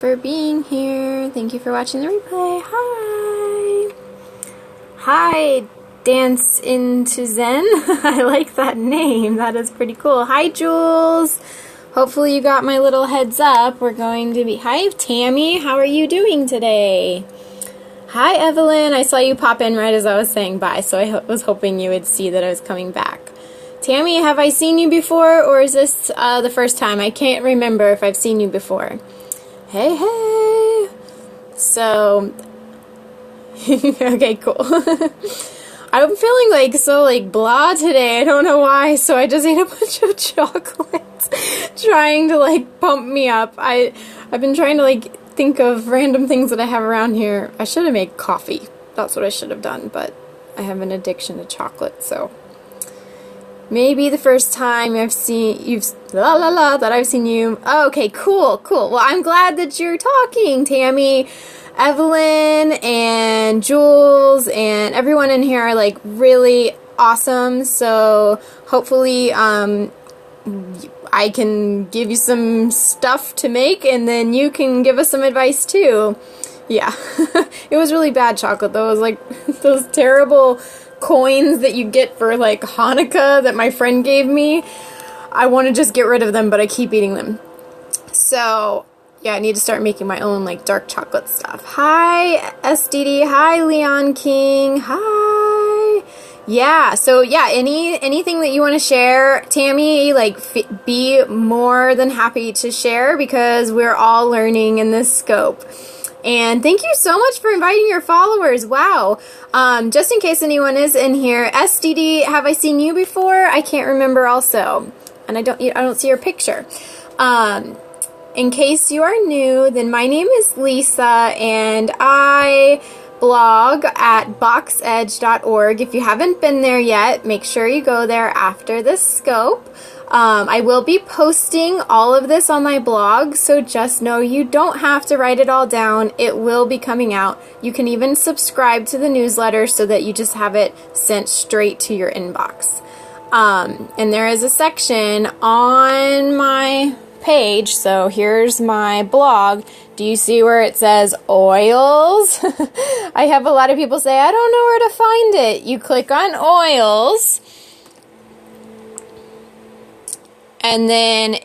For being here. Thank you for watching the replay. Hi. Hi, Dance into Zen. I like that name. That is pretty cool. Hi, Jules. Hopefully you got my little heads up. We're going to be... Hi, Tammy. How are you doing today? Hi, Evelyn. I saw you pop in right as I was saying bye, so I was hoping you would see that I was coming back. Tammy, have I seen you before, or is this the first time? I can't remember if I've seen you before. Hey, hey! So, okay, cool. I'm feeling so blah today. I don't know why, so I just ate a bunch of chocolates trying to pump me up. I've been trying to think of random things that I have around here. I should have made coffee. That's what I should have done, but I have an addiction to chocolate, so maybe the first time that I've seen you. Oh, okay, cool. Well, I'm glad that you're talking, Tammy. Evelyn and Jules and everyone in here are really awesome. So hopefully I can give you some stuff to make, and then you can give us some advice too. Yeah, it was really bad chocolate though. It was those terrible coins that you get for Hanukkah that my friend gave me. I want to just get rid of them, but I keep eating them. So yeah, I need to start making my own dark chocolate stuff. Hi SDD. Hi Leon King. Hi. Yeah, so yeah, anything that you want to share, Tammy, be more than happy to share, because we're all learning in this scope. And thank you so much for inviting your followers. Wow. Just in case anyone is in here, SDD, have I seen you before? I can't remember also. And I don't see your picture. In case you are new, then my name is Lisa, and I blog at boxedge.org. If you haven't been there yet, make sure you go there after this scope. I will be posting all of this on my blog, so just know you don't have to write it all down. It will be coming out. You can even subscribe to the newsletter so that you just have it sent straight to your inbox. And there is a section on my page, so here's my blog. Do you see where it says oils? I have a lot of people say, I don't know where to find it. You click on oils, and then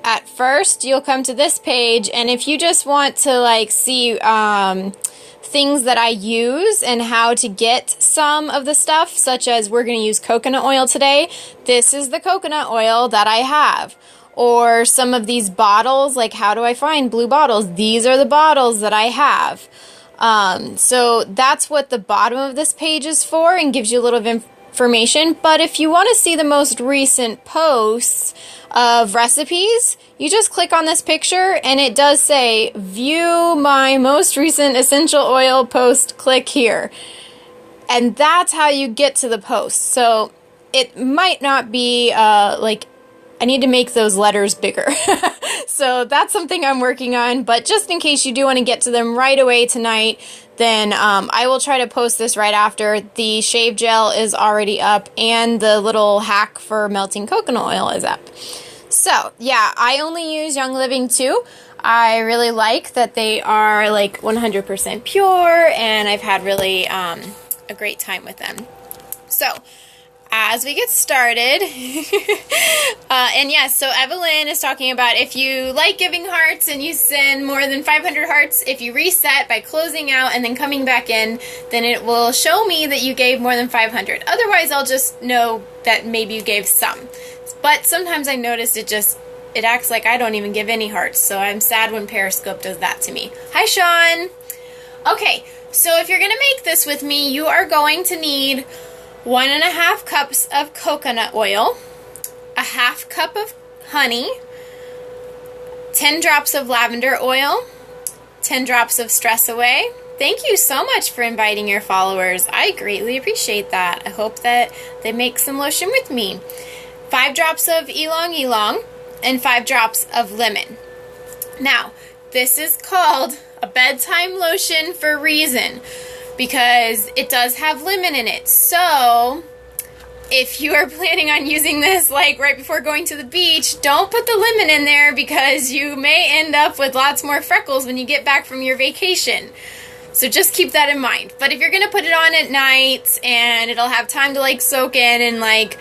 at first you'll come to this page, and if you just want to see things that I use and how to get some of the stuff, such as we're going to use coconut oil today, this is the coconut oil that I have. Or some of these bottles, how do I find blue bottles? These are the bottles that I have. So that's what the bottom of this page is for, and gives you a little information. But if you want to see the most recent posts of recipes, you just click on this picture, and it does say view my most recent essential oil post, click here. And that's how you get to the post. So it might not be I need to make those letters bigger. So that's something I'm working on, but just in case you do want to get to them right away tonight, then I will try to post this right after. The shave gel is already up, and the little hack for melting coconut oil is up. So yeah, I only use Young Living too. I really like that they are 100% pure, and I've had really a great time with them. So as we get started, and yes, so Evelyn is talking about if you like giving hearts and you send more than 500 hearts, if you reset by closing out and then coming back in, then it will show me that you gave more than 500. Otherwise, I'll just know that maybe you gave some. But sometimes I notice it acts like I don't even give any hearts, so I'm sad when Periscope does that to me. Hi, Sean! Okay, so if you're going to make this with me, you are going to need 1.5 cups of coconut oil, a 1/2 cup of honey, 10 drops of lavender oil, 10 drops of Stress Away. Thank you so much for inviting your followers. I greatly appreciate that. I hope that they make some lotion with me. 5 drops of Ylang Ylang, and 5 drops of lemon. Now, this is called a bedtime lotion for a reason, because it does have lemon in it. So if you are planning on using this like right before going to the beach, don't put the lemon in there because you may end up with lots more freckles when you get back from your vacation. So just keep that in mind. But if you're going to put it on at night and it'll have time to like soak in and like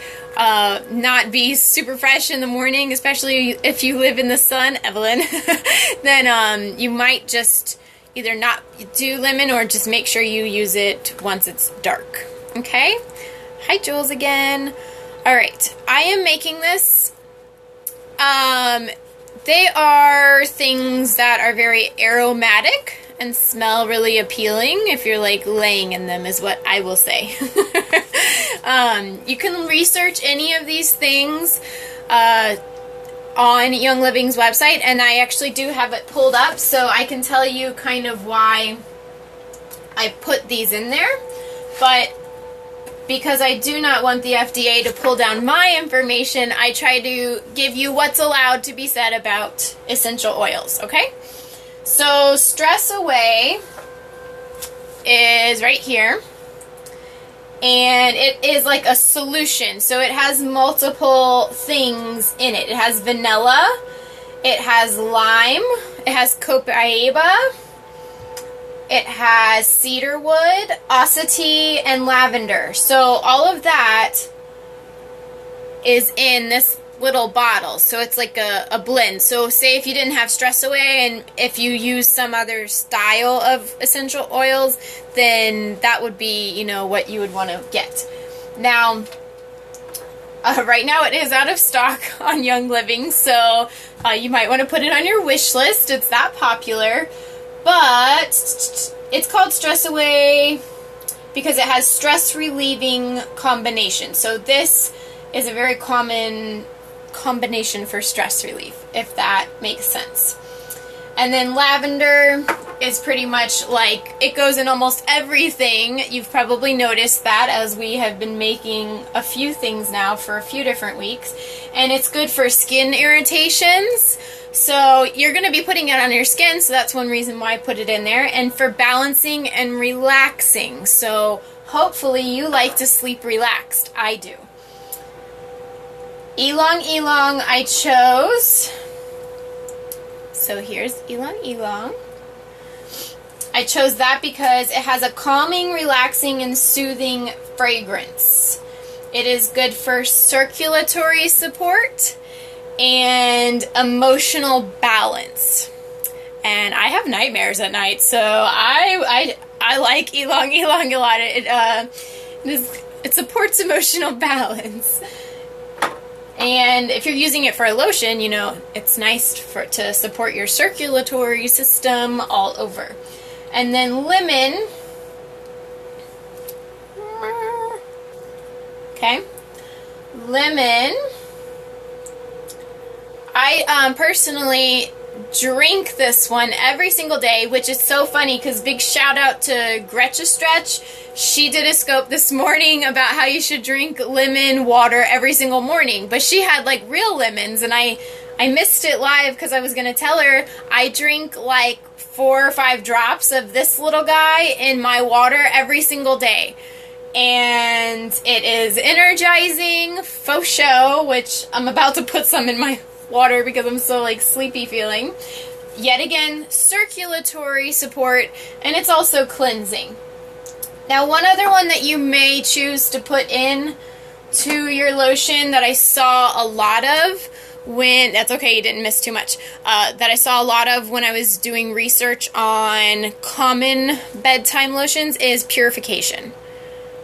not be super fresh in the morning, especially if you live in the sun, Evelyn, then you might just either not do lemon or just make sure you use it once it's dark. Okay? Hi, Jules again. All right, I am making this. They are things that are very aromatic and smell really appealing if you're like laying in them, is what I will say. You can research any of these things on Young Living's website, and I actually do have it pulled up so I can tell you kind of why I put these in there. But because I do not want the FDA to pull down my information, I try to give you what's allowed to be said about essential oils, okay? So Stress Away is right here, and it is like a solution. So it has multiple things in it. It has vanilla, it has lime, it has copaiba, it has cedarwood, osity, and lavender. So all of that is in this little bottle. So it's like a blend. So say if you didn't have Stress Away and if you use some other style of essential oils, then that would be, you know, what you would want to get. Now, right now it is out of stock on Young Living, so you might want to put it on your wish list. It's that popular. But it's called Stress Away because it has stress relieving combination. So this is a very common combination for stress relief, if that makes sense. And then lavender is pretty much like, it goes in almost everything. You've probably noticed that as we have been making a few things now for a few different weeks. And it's good for skin irritations. So you're going to be putting it on your skin, so that's one reason why I put it in there. And for balancing and relaxing. So hopefully you like to sleep relaxed. I do. Ylang Ylang I chose. So here's Ylang Ylang. I chose that because it has a calming, relaxing, and soothing fragrance. It is good for circulatory support and emotional balance. And I have nightmares at night, so I like Ylang Ylang a lot. It supports emotional balance. And if you're using it for a lotion, you know, it's nice to support your circulatory system all over. And then lemon. Okay. Lemon. I personally drink this one every single day, which is so funny because big shout out to Gretcha Stretch. She did a scope this morning about how you should drink lemon water every single morning, but she had like real lemons, and I missed it live because I was going to tell her I drink like 4 or 5 drops of this little guy in my water every single day. And it is energizing, faux show, which I'm about to put some in my water because I'm so like sleepy feeling. Yet again, circulatory support, and it's also cleansing. Now, one other one that you may choose to put in to your lotion that I saw a lot of that's okay, you didn't miss too much, that I saw a lot of when I was doing research on common bedtime lotions is purification.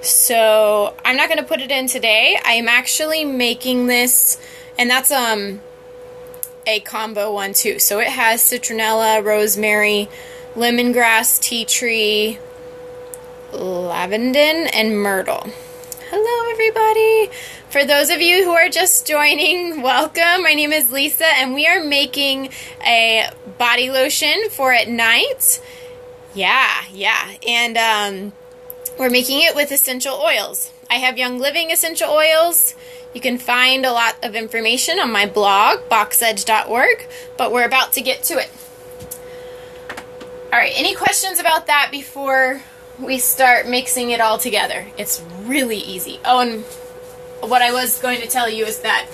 So I'm not going to put it in today. I am actually making this, and that's a combo one too. So it has citronella, rosemary, lemongrass, tea tree, lavender, and myrtle. Hello everybody! For those of you who are just joining, welcome. My name is Lisa, and we are making a body lotion for at night. Yeah. And we're making it with essential oils. I have Young Living essential oils. You can find a lot of information on my blog, boxedge.org, but we're about to get to it. All right, any questions about that before we start mixing it all together? It's really easy. Oh, and what I was going to tell you is that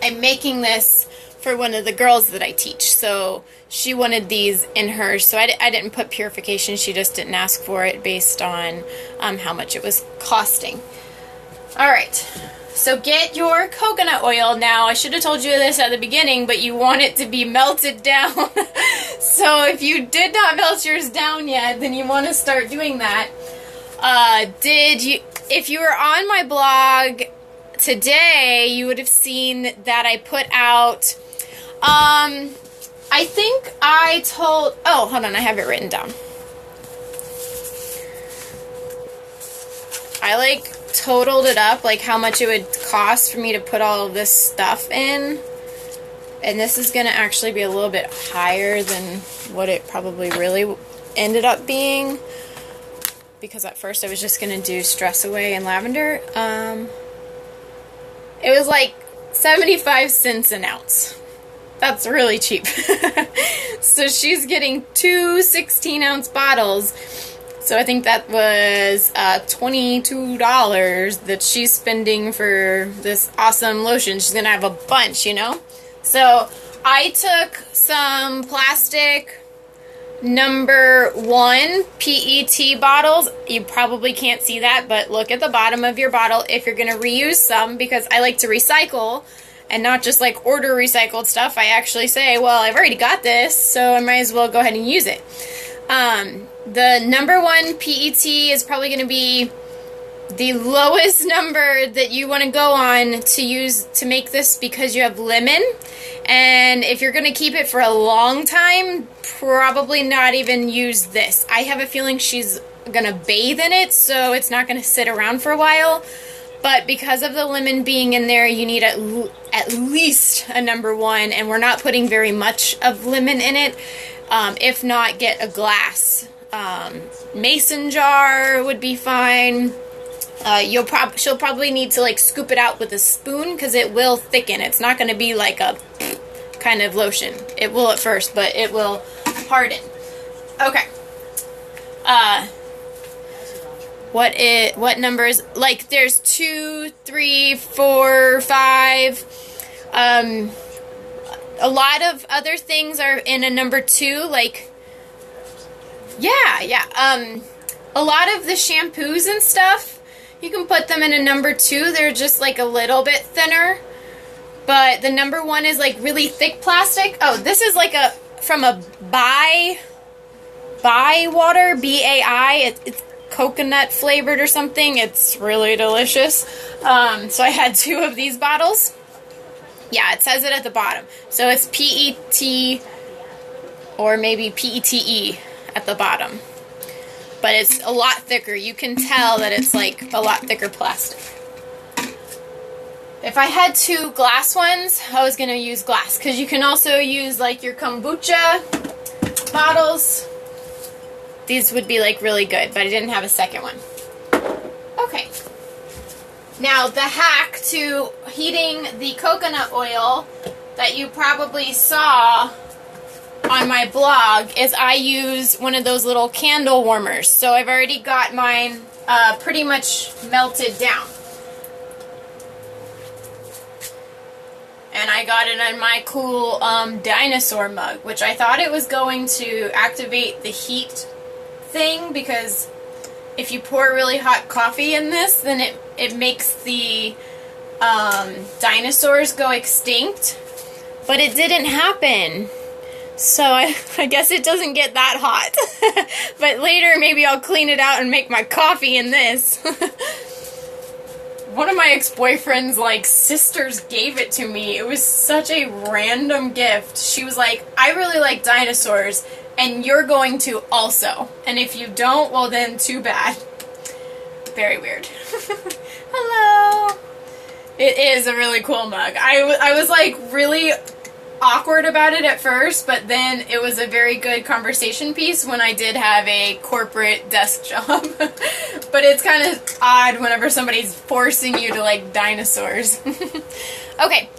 I'm making this for one of the girls that I teach. So she wanted these in hers. So I didn't put purification. She just didn't ask for it based on how much it was costing. All right. So get your coconut oil now. I should have told you this at the beginning, but you want it to be melted down. So if you did not melt yours down yet, then you want to start doing that. If you were on my blog today, you would have seen that I put out, I think I told, oh, hold on, I have it written down. I like totaled it up, like how much it would cost for me to put all of this stuff in. And this is going to actually be a little bit higher than what it probably really ended up being. Because at first I was just going to do Stress Away and lavender. It was like 75 cents an ounce. That's really cheap. So she's getting two 16-ounce bottles. So I think that was $22 that she's spending for this awesome lotion. She's going to have a bunch, you know? So I took some plastic number 1 PET bottles. You probably can't see that, but look at the bottom of your bottle if you're going to reuse some, because I like to recycle and not just like order recycled stuff. I actually say, well, I've already got this, so I might as well go ahead and use it. The number 1 PET is probably going to be the lowest number that you want to go on to use to make this, because you have lemon. And if you're going to keep it for a long time, probably not even use this. I have a feeling she's going to bathe in it, so it's not going to sit around for a while. But because of the lemon being in there, you need at least a number 1, and we're not putting very much of lemon in it. If not, get a glass. Mason jar would be fine. She'll probably need to like scoop it out with a spoon, because it will thicken. It's not going to be like a kind of lotion. It will at first, but it will harden. Okay. What numbers? Like there's 2, 3, 4, 5. A lot of other things are in a number 2. Like, yeah. A lot of the shampoos and stuff, you can put them in a number 2. They're just like a little bit thinner. But the number 1 is like really thick plastic. Oh, this is like from a Bai water, B-A-I. It's coconut flavored or something. It's really delicious. So I had 2 of these bottles. Yeah, it says it at the bottom. So it's PET or maybe PETE at the bottom. But it's a lot thicker. You can tell that it's like a lot thicker plastic. If I had 2 glass ones, I was going to use glass. Because you can also use like your kombucha bottles. These would be like really good, but I didn't have a second one. Okay. Now the hack to heating the coconut oil that you probably saw on my blog is I use one of those little candle warmers. So I've already got mine pretty much melted down. And I got it in my cool dinosaur mug, which I thought it was going to activate the heat thing, because if you pour really hot coffee in this, then it makes the dinosaurs go extinct. But it didn't happen. So I guess it doesn't get that hot. But later maybe I'll clean it out and make my coffee in this. One of my ex-boyfriend's like sisters gave it to me. It was such a random gift. She was like, I really like dinosaurs, and you're going to also. And if you don't, well then too bad. Very weird. Hello. It is a really cool mug. I was like really awkward about it at first, but then it was a very good conversation piece when I did have a corporate desk job. But it's kind of odd whenever somebody's forcing you to like dinosaurs. Okay,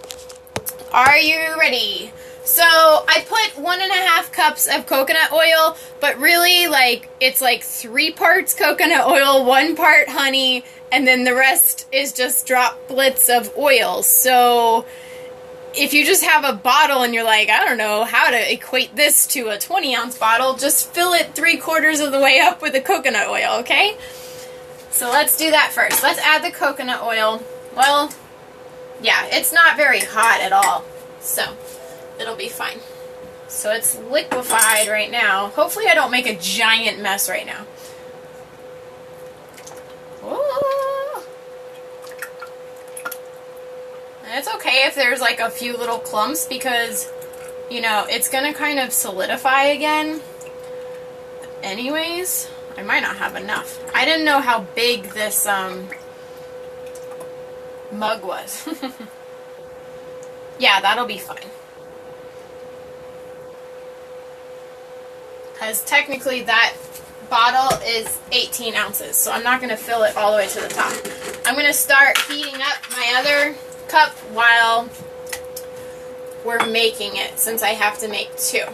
are you ready So I put 1.5 cups of coconut oil, but really like it's like 3 parts coconut oil, 1 part honey, and then the rest is just droplets of oil. So if you just have a bottle and you're like, I don't know how to equate this to a 20-ounce bottle, just fill it 3/4 of the way up with the coconut oil, okay? So let's do that first. Let's add the coconut oil. Well, yeah, it's not very hot at all, so it'll be fine. So it's liquefied right now. Hopefully I don't make a giant mess right now. Whoa. And it's okay if there's like a few little clumps because, you know, it's going to kind of solidify again. Anyways, I might not have enough. I didn't know how big this mug was. Yeah, that'll be fine. Because technically that bottle is 18 ounces, so I'm not going to fill it all the way to the top. I'm going to start heating up my other cup while we're making it, since I have to make 2.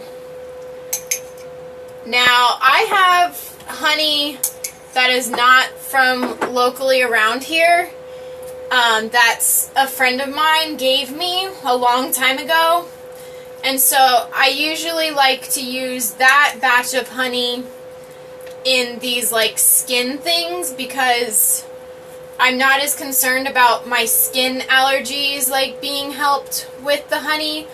Now, I have honey that is not from locally around here. That's a friend of mine gave me a long time ago. And so I usually like to use that batch of honey in these like skin things because I'm not as concerned about my skin allergies like being helped with the honey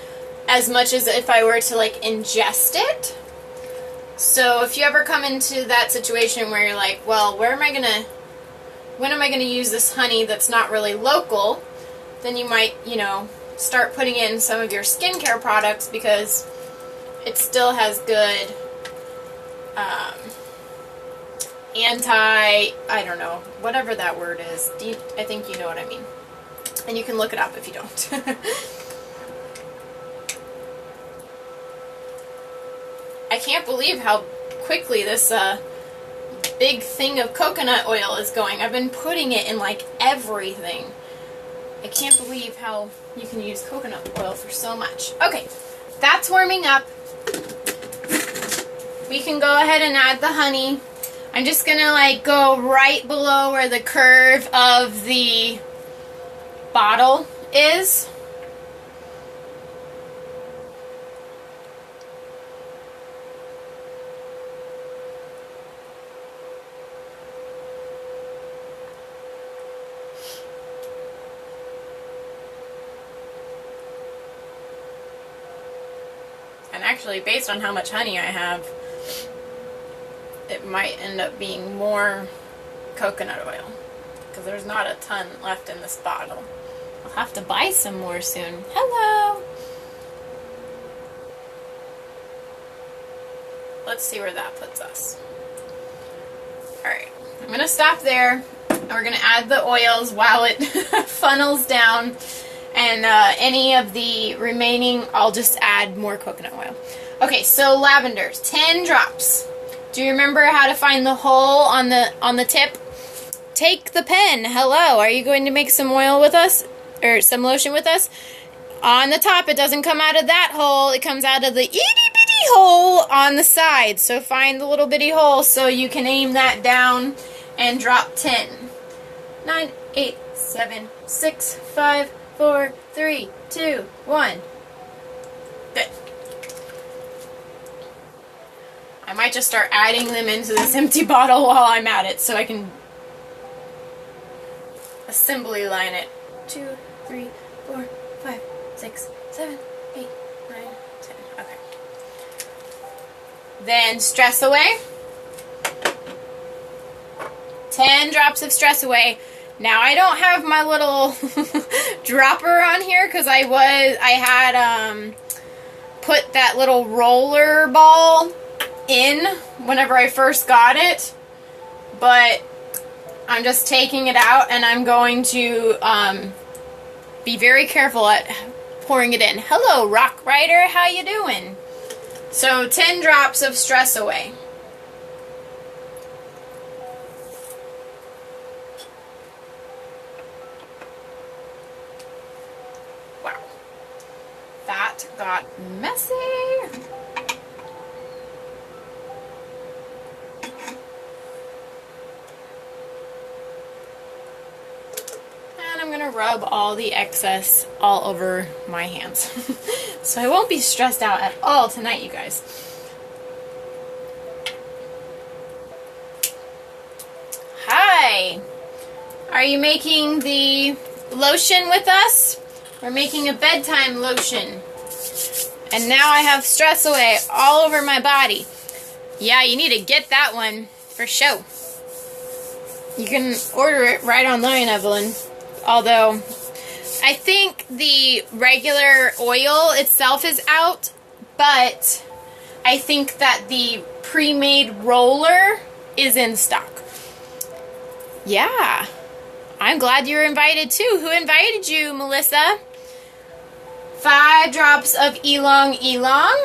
as much as if I were to like ingest it. So if you ever come into that situation where you're like, well, when am I gonna use this honey that's not really local, then you might, you know, start putting in some of your skincare products because it still has good I don't know, whatever that word is. I think you know what I mean. And you can look it up if you don't. I can't believe how quickly this big thing of coconut oil is going. I've been putting it in like everything. I can't believe how you can use coconut oil for so much. Okay, that's warming up. We can go ahead and add the honey. I'm just gonna like go right below where the curve of the bottle is. And actually, based on how much honey I have, it might end up being more coconut oil because there's not a ton left in this bottle. I'll have to buy some more soon. Hello! Let's see where that puts us. Alright, I'm going to stop there. We're going to add the oils while it funnels down. And any of the remaining, I'll just add more coconut oil. Okay, so lavenders, 10 drops. Do you remember how to find the hole on the tip? Take the pen. Hello, are you going to make some oil with us? Or some lotion with us? On the top, it doesn't come out of that hole. It comes out of the itty bitty hole on the side. So find the little bitty hole so you can aim that down and drop 10. 9, 8, 7, 6, 5, 4, 3, 2, 1. Good. I might just start adding them into this empty bottle while I'm at it so I can assembly line it. 2, 3, 4, 5, 6, 7, 8, 9, 10. Okay. Then Stress Away. 10 drops of Stress Away. Now I don't have my little dropper on here because I had put that little roller ball in whenever I first got it, but I'm just taking it out and I'm going to be very careful at pouring it in. Hello, Rock Rider, how you doing? So 10 drops of Stress Away. Wow, that that got messy. And I'm gonna rub all the excess all over my hands. So I won't be stressed out at all tonight, you guys. Hi! Are you making the lotion with us? We're making a bedtime lotion. And now I have Stress Away all over my body. Yeah, you need to get that one for show. You can order it right online, Evelyn. Although, I think the regular oil itself is out, but I think that the pre-made roller is in stock. Yeah. I'm glad you were invited too. Who invited you, Melissa? 5 drops of Elong Elong.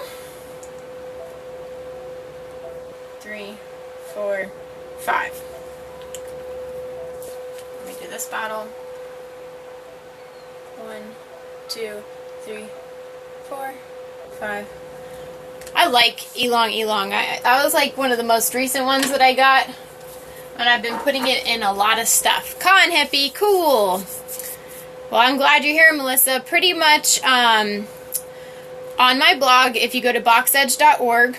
3, 4, 5. Let me do this bottle. 1, 2, 3, 4, 5. I like Elong Elong. That was like one of the most recent ones that I got. And I've been putting it in a lot of stuff. Con Hippie, cool. Well, I'm glad you're here, Melissa. Pretty much on my blog, if you go to boxedge.org,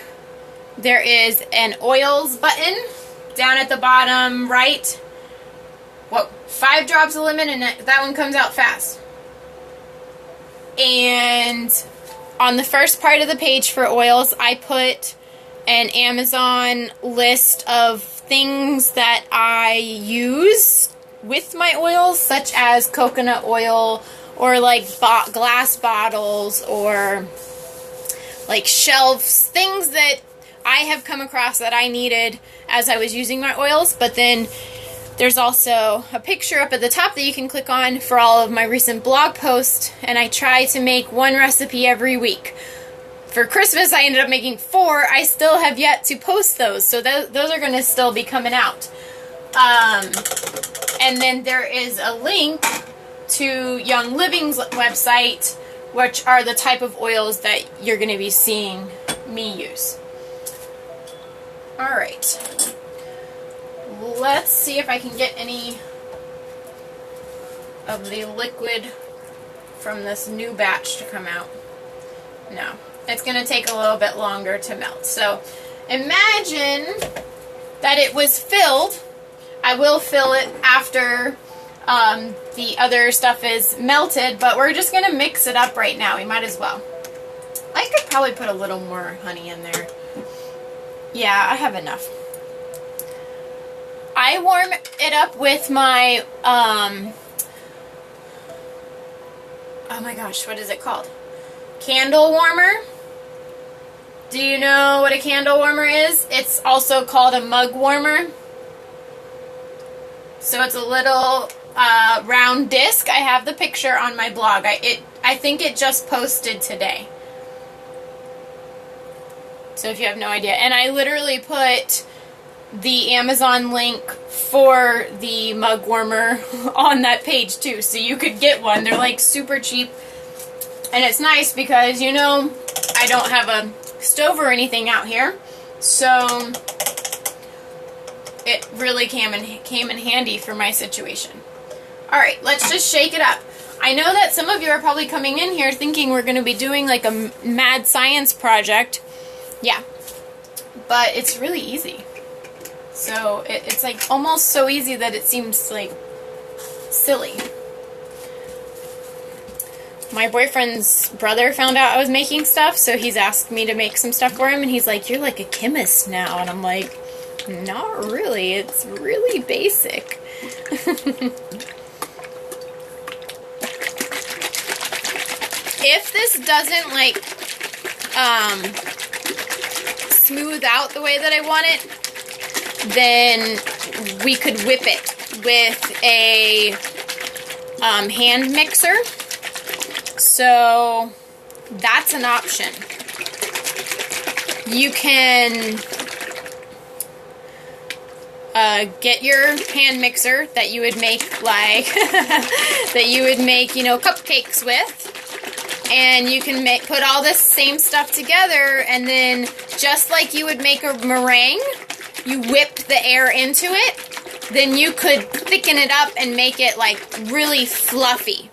there is an oils button down at the bottom right. 5 drops of lemon, and that one comes out fast. And on the first part of the page for oils, I put an Amazon list of things that I use with my oils, such as coconut oil, or like glass bottles, or like shelves, things that I have come across that I needed as I was using my oils. But then there's also a picture up at the top that you can click on for all of my recent blog posts, and I try to make 1 recipe every week. For Christmas, I ended up making 4. I still have yet to post those, so those are going to still be coming out. And then there is a link to Young Living's website, which are the type of oils that you're going to be seeing me use. Alright. Let's see if I can get any of the liquid from this new batch to come out. No. It's going to take a little bit longer to melt. So imagine that it was filled. I will fill it after the other stuff is melted, but we're just going to mix it up right now. We might as well. I could probably put a little more honey in there. Yeah, I have enough. I warm it up with my, oh my gosh, what is it called? Candle warmer. Do you know what a candle warmer is? It's also called a mug warmer. So it's a little round disc. I have the picture on my blog. I think it just posted today. So if you have no idea. And I literally put the Amazon link for the mug warmer on that page too. So you could get one. They're like super cheap. And it's nice because, you know, I don't have a stove or anything out here. So it really came in handy for my situation. Alright, let's just shake it up. I know that some of you are probably coming in here thinking we're going to be doing like a mad science project. Yeah. But it's really easy. So it's like almost so easy that it seems like silly. My boyfriend's brother found out I was making stuff, so he's asked me to make some stuff for him, and he's like, "You're like a chemist now." And I'm like, "Not really. It's really basic." If this doesn't like smooth out the way that I want it, then we could whip it with a hand mixer. So that's an option. You can get your hand mixer that you would make like that you would make, you know, cupcakes with, And you can put all this same stuff together, and then just like you would make a meringue, you whip the air into it, then you could thicken it up and make it like really fluffy.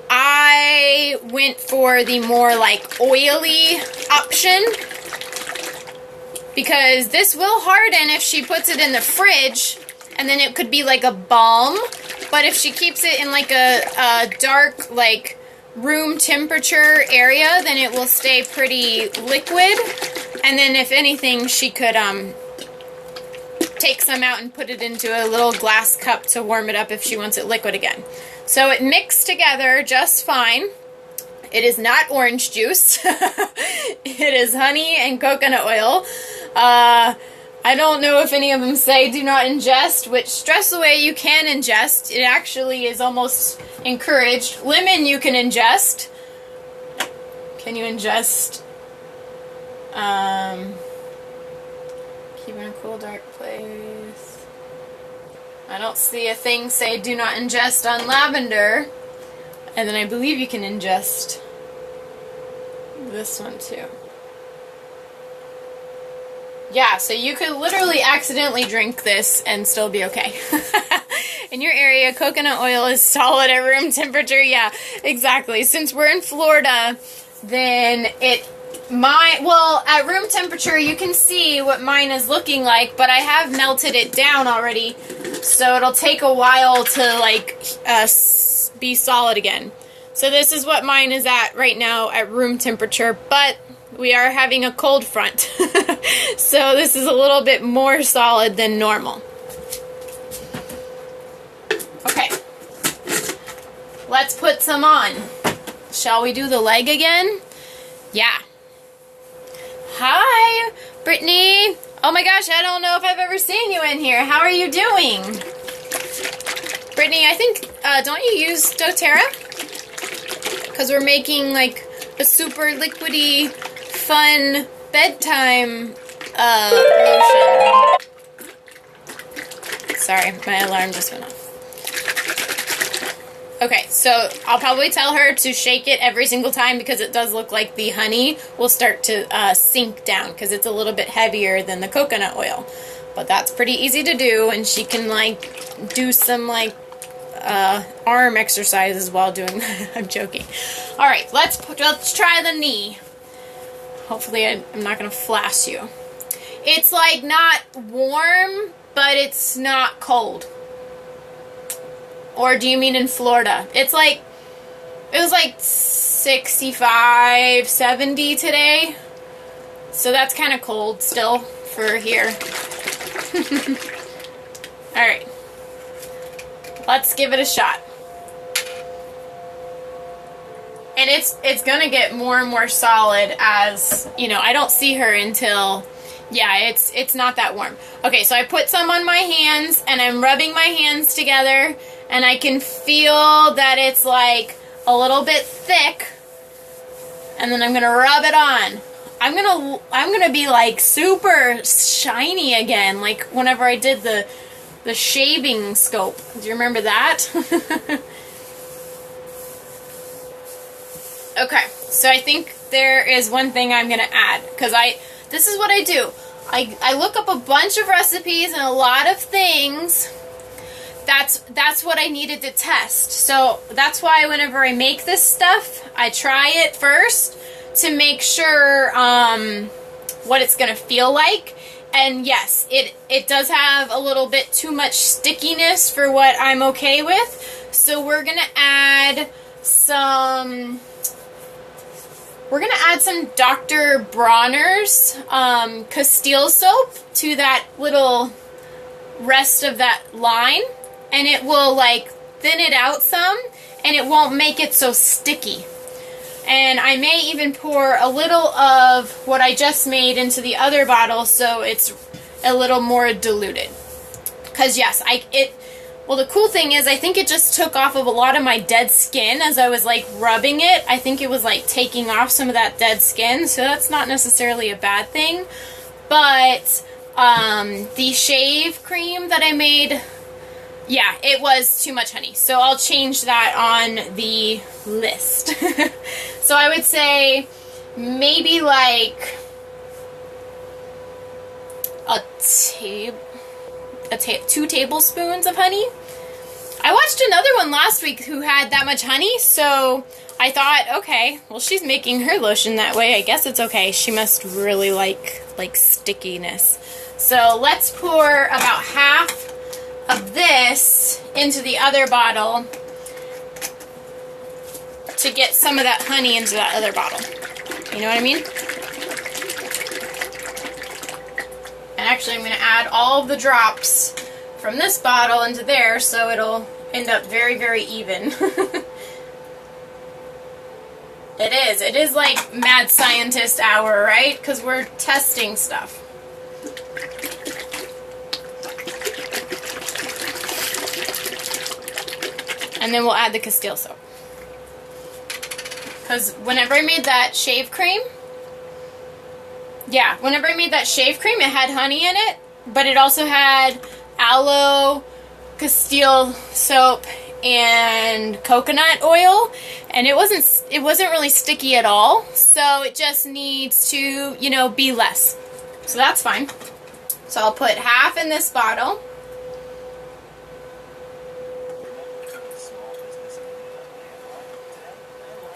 I went for the more like oily option because this will harden if she puts it in the fridge, and then it could be like a balm. But if she keeps it in like a dark, like room temperature area, then it will stay pretty liquid. And then if anything, she could take some out and put it into a little glass cup to warm it up if she wants it liquid again. So it mixed together just fine. It is not orange juice. It is honey and coconut oil. I don't know if any of them say do not ingest, which Stress Away you can ingest. It actually is almost encouraged. Lemon you can ingest. Can you ingest? Keep in a cool, dark place. I don't see a thing say do not ingest on lavender. And then I believe you can ingest this one too. Yeah, so you could literally accidentally drink this and still be okay. In your area, coconut oil is solid at room temperature. Yeah, exactly. Since we're in Florida, then well, at room temperature, you can see what mine is looking like, but I have melted it down already, so it'll take a while to, like, be solid again. So this is what mine is at right now at room temperature, but we are having a cold front. So this is a little bit more solid than normal. Okay. Let's put some on. Shall we do the leg again? Yeah. Hi, Brittany. Oh my gosh, I don't know if I've ever seen you in here. How are you doing? Brittany, I think, don't you use doTERRA? Because we're making like a super liquidy, fun bedtime lotion. Sorry, my alarm just went off. Okay, so I'll probably tell her to shake it every single time because it does look like the honey will start to sink down because it's a little bit heavier than the coconut oil. But that's pretty easy to do, and she can like do some like arm exercises while doing that. I'm joking. All right, let's try the knee. Hopefully I'm not going to flash you. It's like not warm, but it's not cold. Or do you mean in Florida? It's like, it was like 65, 70 today. So that's kind of cold still for here. Alright. Let's give it a shot. And it's gonna get more and more solid as, you know, I don't see her until, yeah, it's not that warm. Okay, so I put some on my hands and I'm rubbing my hands together. And I can feel that it's like a little bit thick. And then I'm gonna rub it on. I'm gonna be like super shiny again, like whenever I did the shaving scope. Do you remember that? Okay, so I think there is one thing I'm gonna add, because this is what I do. I look up a bunch of recipes and a lot of things. That's what I needed to test. So that's why whenever I make this stuff, I try it first to make sure what it's gonna feel like. And yes, it does have a little bit too much stickiness for what I'm okay with. So we're gonna add some Dr. Bronner's Castile soap to that little rest of that line. And it will like thin it out some, and it won't make it so sticky. And I may even pour a little of what I just made into the other bottle so it's a little more diluted. Because yes, well, the cool thing is I think it just took off of a lot of my dead skin as I was like rubbing it. I think it was like taking off some of that dead skin, so that's not necessarily a bad thing. But the shave cream that I made Yeah, it was too much honey. So I'll change that on the list. So I would say maybe like two tablespoons of honey. I watched another one last week who had that much honey, so I thought, okay, well, she's making her lotion that way. I guess it's okay. She must really like stickiness. So let's pour about half of this into the other bottle to get some of that honey into that other bottle. You know what I mean? And actually, I'm going to add all of the drops from this bottle into there so it'll end up very, very even. It is like mad scientist hour, right? Because we're testing stuff. And then we'll add the Castile soap. Because whenever I made that shave cream, it had honey in it, but it also had aloe, Castile soap, and coconut oil, and it wasn't really sticky at all, so it just needs to, you know, be less. So that's fine. So I'll put half in this bottle.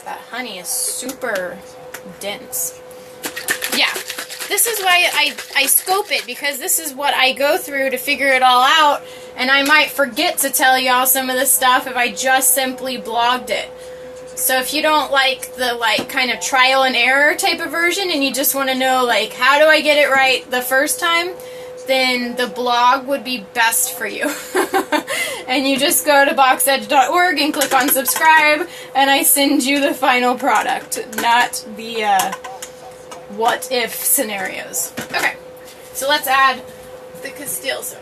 That honey is super dense. Yeah, this is why I scope it, because this is what I go through to figure it all out, and I might forget to tell y'all some of this stuff if I just simply blogged it. So if you don't like the kind of trial and error type of version and you just want to know how do I get it right the first time, then the blog would be best for you. And you just go to boxedge.org and click on subscribe, and I send you the final product, not the what if scenarios. Okay, so let's add the Castile soap.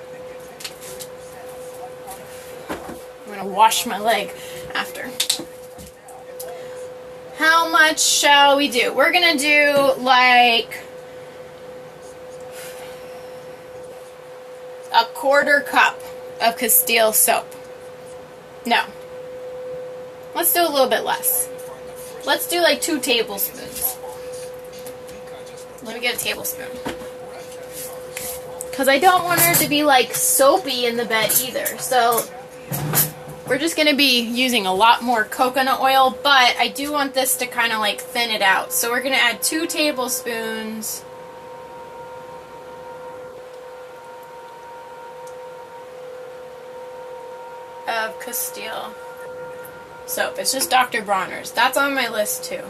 I'm gonna wash my leg after. How much shall we do? We're gonna do like a quarter cup of Castile soap. No. Let's do a little bit less. Let's do like 2 tablespoons. Let me get a tablespoon. Because I don't want her to be like soapy in the bed either. So we're just going to be using a lot more coconut oil, but I do want this to kind of like thin it out. So we're going to add 2 tablespoons of Castile soap. It's just Dr. Bronner's. That's on my list too.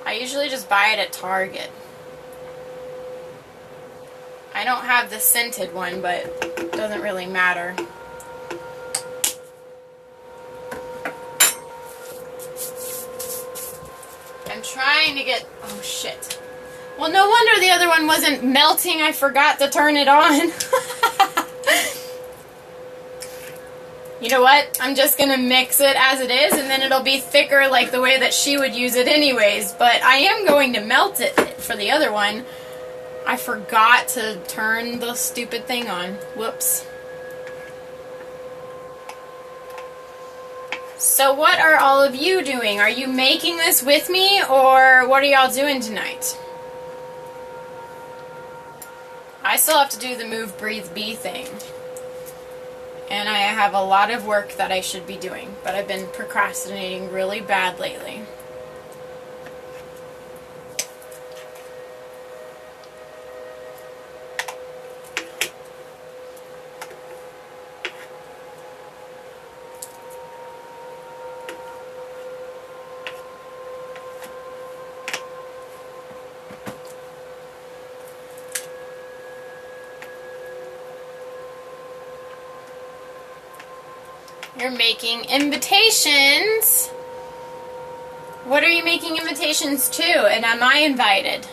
I usually just buy it at Target. I don't have the scented one, but it doesn't really matter. I'm trying to get... Oh, shit. Well, no wonder the other one wasn't melting. I forgot to turn it on. You know what? I'm just going to mix it as it is, and then it'll be thicker like the way that she would use it anyways. But I am going to melt it for the other one. I forgot to turn the stupid thing on. Whoops. So what are all of you doing? Are you making this with me, or what are y'all doing tonight? I still have to do the Move, Breathe, Be thing. And I have a lot of work that I should be doing, but I've been procrastinating really bad lately. You're making invitations. What are you making invitations to? And am I invited?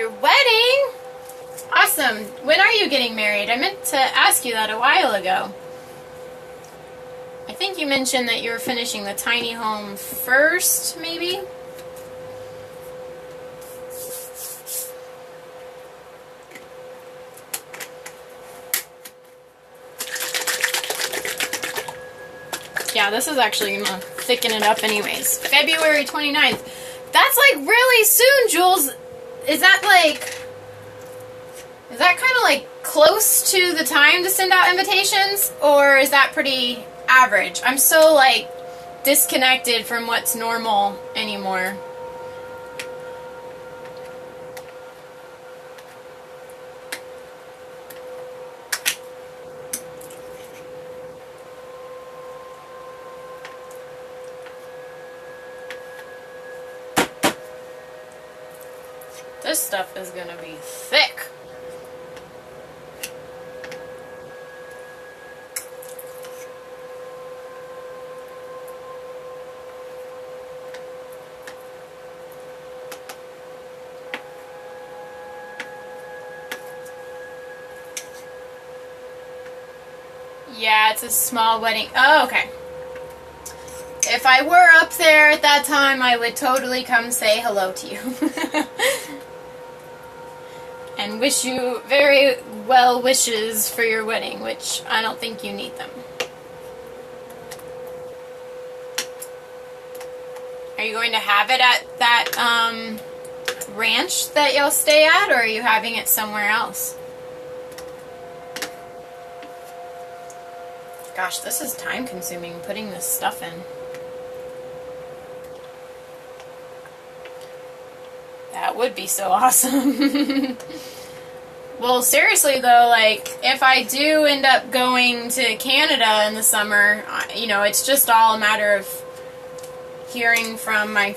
Your wedding? Awesome. When are you getting married? I meant to ask you that a while ago. I think you mentioned that you were finishing the tiny home first, maybe? Yeah, this is actually going to thicken it up anyways. February 29th. That's like really soon, Jules. Is that kind of like close to the time to send out invitations? Or is that pretty average? I'm so like disconnected from what's normal anymore. This stuff is gonna be thick. Yeah, it's a small wedding. Oh, okay. If I were up there at that time, I would totally come say hello to you. And wish you very well wishes for your wedding, which I don't think you need them. Are you going to have it at that ranch that you'll stay at, or are you having it somewhere else? Gosh, this is time consuming, putting this stuff in. That would be so awesome. Well, seriously though, like, if I do end up going to Canada in the summer, you know, it's just all a matter of hearing from my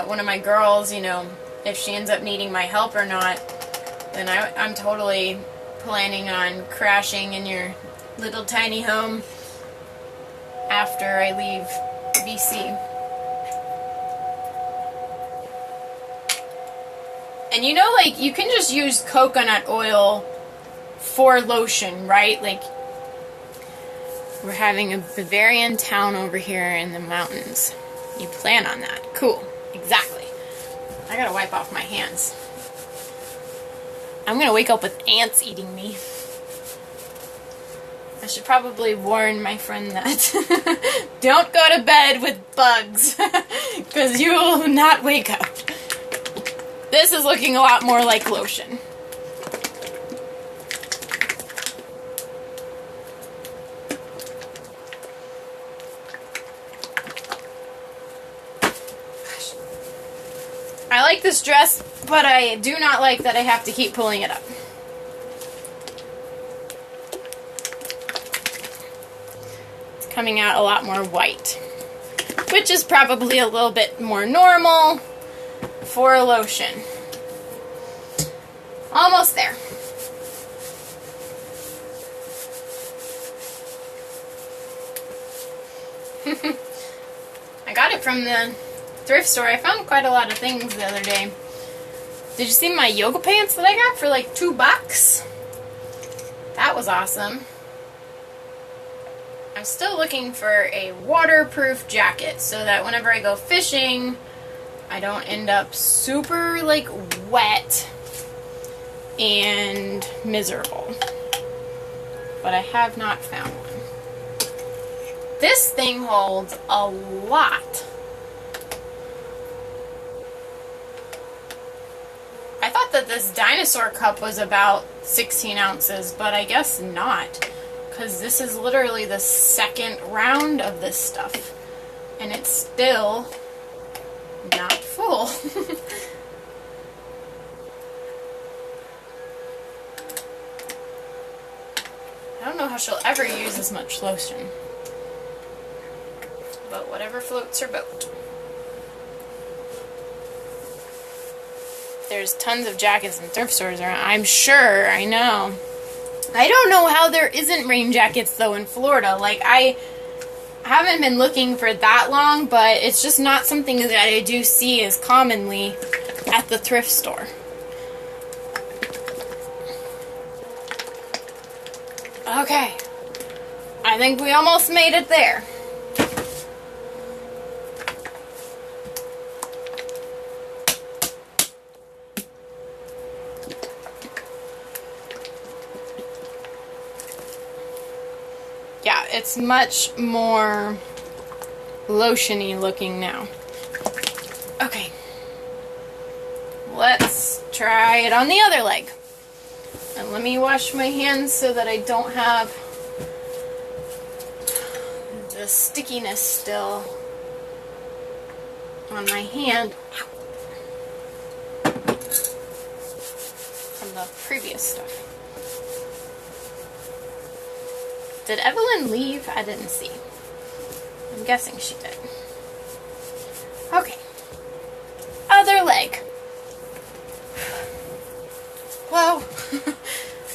one of my girls, you know, if she ends up needing my help or not. Then I'm totally planning on crashing in your little tiny home after I leave BC. And you know, like, you can just use coconut oil for lotion, right? Like, we're having a Bavarian town over here in the mountains. You plan on that. Cool. Exactly. I gotta wipe off my hands. I'm gonna wake up with ants eating me. I should probably warn my friend that. Don't go to bed with bugs, because you will not wake up. This is looking a lot more like lotion. Gosh. I like this dress, but I do not like that I have to keep pulling it up. It's coming out a lot more white, which is probably a little bit more normal for a lotion. Almost there. I got it from the thrift store. I found quite a lot of things the other day. Did you see my yoga pants that I got for like $2? That was awesome. I'm still looking for a waterproof jacket so that whenever I go fishing, I don't end up super, like, wet and miserable. But I have not found one. This thing holds a lot. I thought that this dinosaur cup was about 16 ounces, but I guess not. Because this is literally the second round of this stuff. And it's still not full. I don't know how she'll ever use as much lotion. But whatever floats her boat. There's tons of jackets and thrift stores around. I'm sure, I know. I don't know how there isn't rain jackets though in Florida. Like, I haven't been looking for that long, but it's just not something that I do see as commonly at the thrift store. Okay. I think we almost made it there. Yeah, it's much more lotion-y looking now. Okay. Let's try it on the other leg. And let me wash my hands so that I don't have the stickiness still on my hand from the previous stuff. Did Evelyn leave? I didn't see. I'm guessing she did. Okay. Other leg. Whoa.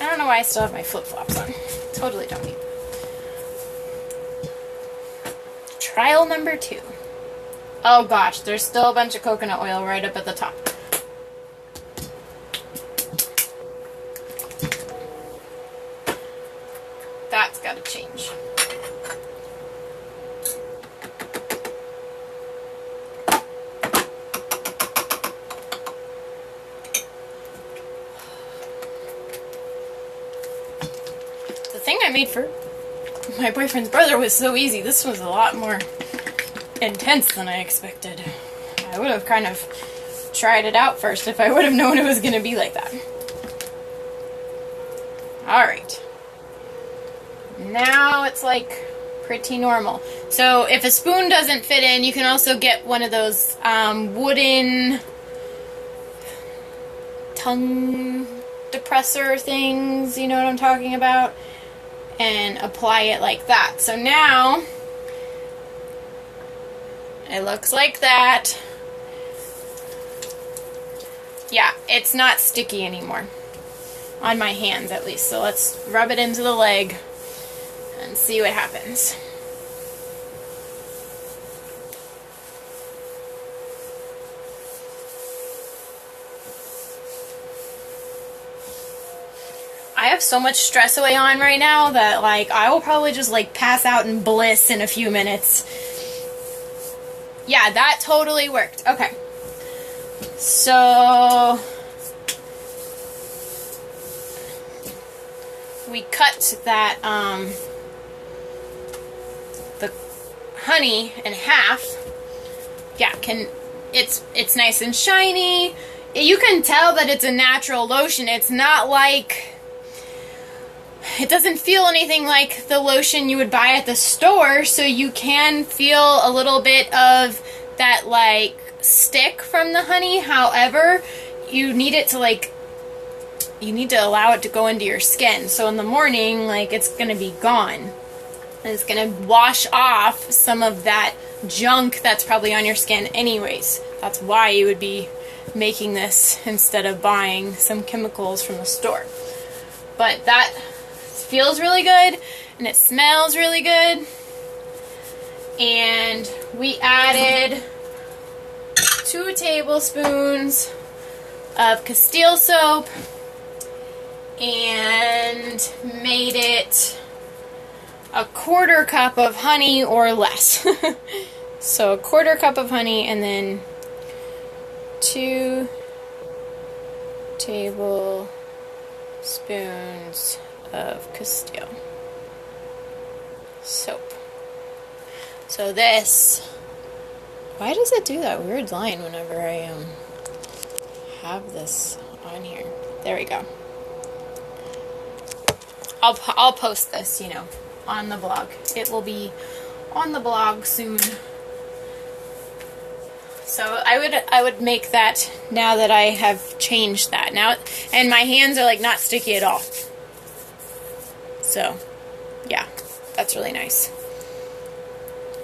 I don't know why I still have my flip-flops on. Totally don't need them. Trial number 2. Oh gosh, there's still a bunch of coconut oil right up at the top. That's gotta change. The thing I made for my boyfriend's brother was so easy. This was a lot more intense than I expected. I would have kind of tried it out first if I would have known it was going to be like that. Alright. Now it's like pretty normal. So if a spoon doesn't fit in, you can also get one of those wooden tongue depressor things, you know what I'm talking about? And apply it like that. So now it looks like that. Yeah, it's not sticky anymore. On my hands at least. So let's rub it into the leg and see what happens. I have so much stress going on right now that, like, I will probably just, like, pass out in bliss in a few minutes. Yeah, that totally worked. Okay. So we cut that, the honey in half. Yeah, it's nice and shiny. You can tell that it's a natural lotion. It's not like... It doesn't feel anything like the lotion you would buy at the store, so you can feel a little bit of that, like, stick from the honey. However, you need it to, like, you need to allow it to go into your skin. So in the morning, like, it's going to be gone. And it's going to wash off some of that junk that's probably on your skin anyways. That's why you would be making this instead of buying some chemicals from the store. But that feels really good, and it smells really good. And we added 2 tablespoons of Castile soap and made it a 1/4 cup of honey or less. So a 1/4 cup of honey and then 2 tablespoons of Castile soap. So this, why does it do that weird line whenever I have this on here? There we go. I'll post this, you know, on the blog. It will be on the blog soon. So I would make that now that I have changed that now, and my hands are like not sticky at all. So, yeah, that's really nice.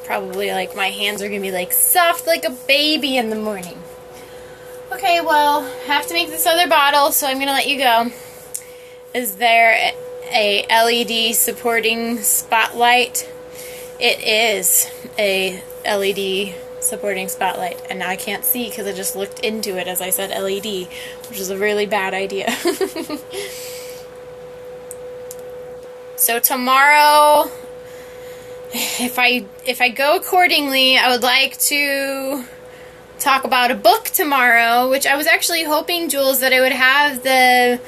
Probably, like, my hands are going to be, like, soft like a baby in the morning. Okay, well, I have to make this other bottle, so I'm going to let you go. Is there a LED supporting spotlight? It is a LED supporting spotlight, and now I can't see because I just looked into it as I said LED, which is a really bad idea. So tomorrow, if I go accordingly, I would like to talk about a book tomorrow, which I was actually hoping, Jules, that I would have the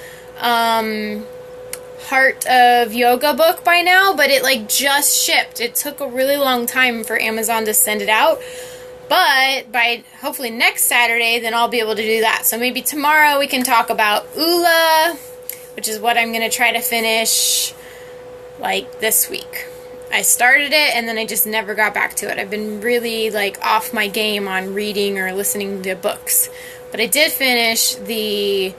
Heart of Yoga book by now, but it like just shipped. It took a really long time for Amazon to send it out. But by hopefully next Saturday, then I'll be able to do that. So maybe tomorrow we can talk about Ula, which is what I'm going to try to finish like this week. I started it and then I just never got back to it. I've been really like off my game on reading or listening to books. But I did finish the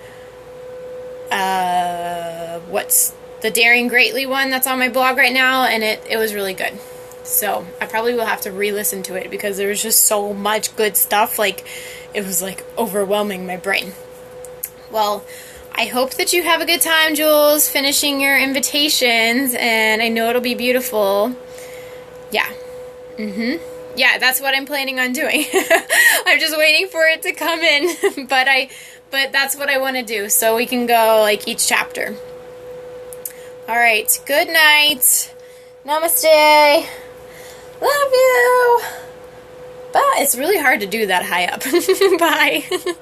what's the Daring Greatly one that's on my blog right now, and it was really good. So I probably will have to re-listen to it because there was just so much good stuff. Like, it was like overwhelming my brain. Well, I hope that you have a good time, Jules, finishing your invitations, and I know it'll be beautiful. Yeah. Yeah, that's what I'm planning on doing. I'm just waiting for it to come in, but that's what I want to do, so we can go like each chapter. All right, good night. Namaste. Love you. Bye. It's really hard to do that high up. Bye.